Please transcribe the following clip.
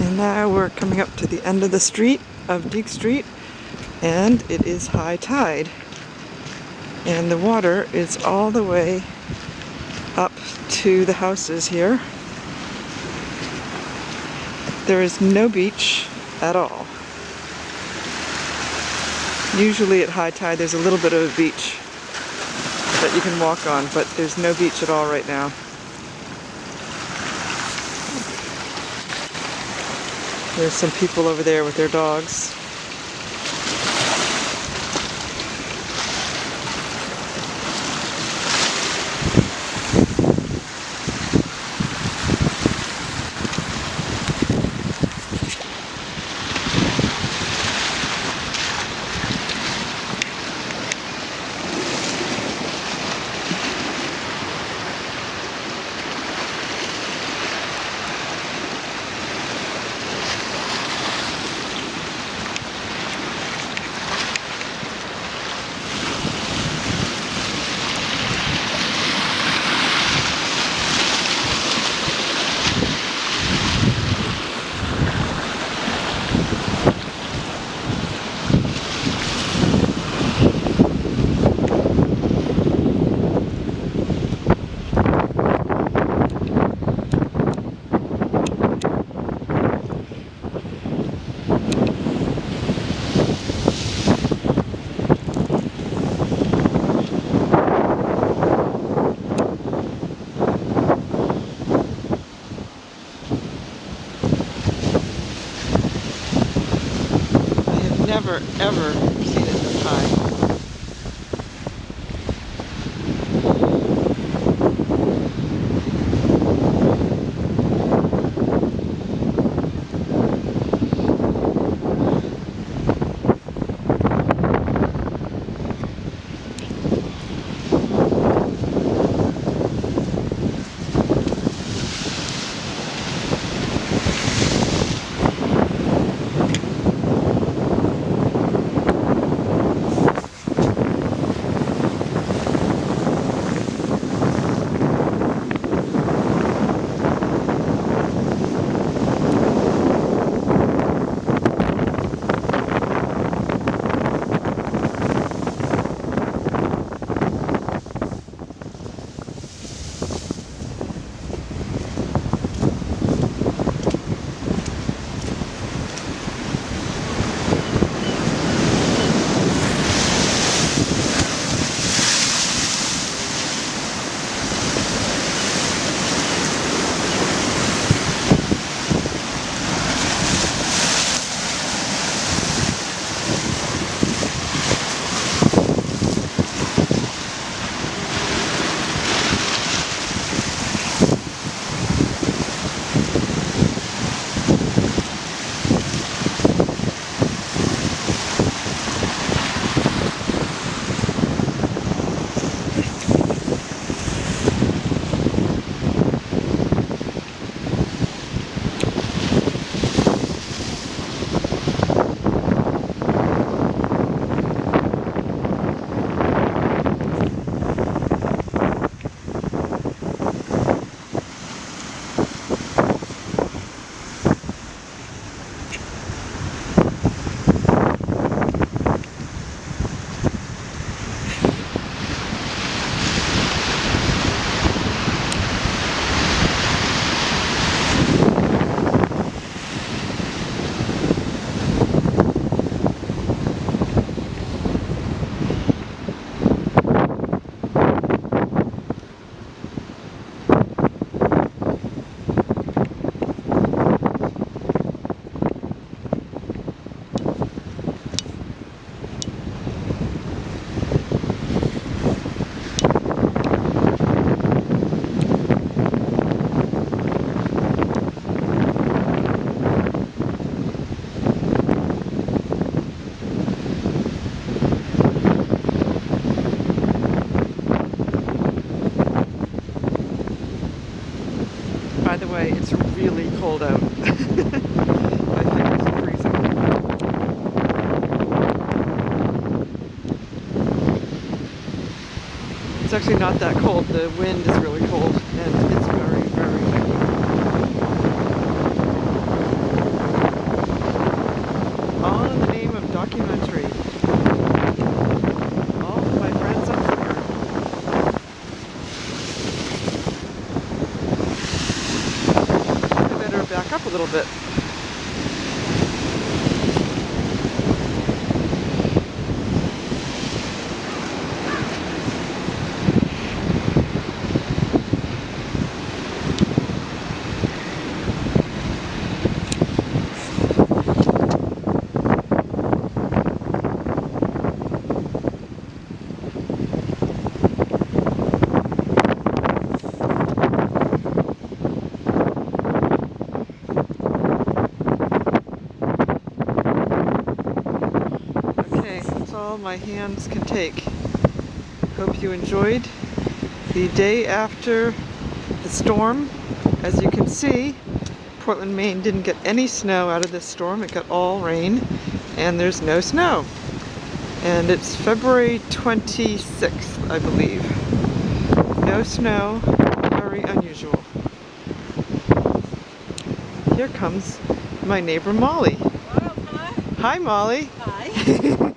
And now we're coming up to the end of the street of Deek Street, and it is high tide. And the water is all the way up to the houses here. There is no beach at all. Usually at high tide there's a little bit of a beach that you can walk on, but there's no beach at all right now. There's some people over there with their dogs. Never, ever seen it this high. By the way, it's really cold out. My fingers are freezing. It's actually not that cold. The wind is really cold, and it's very, very windy. up a little bit. Okay, that's all my hands can take. Hope you enjoyed the day after the storm. As you can see, Portland, Maine didn't get any snow out of this storm. It got all rain, and there's no snow. And it's February 26th, I believe. No snow, very unusual. Here comes my neighbor Molly. Hi. Hi, Molly. Hi.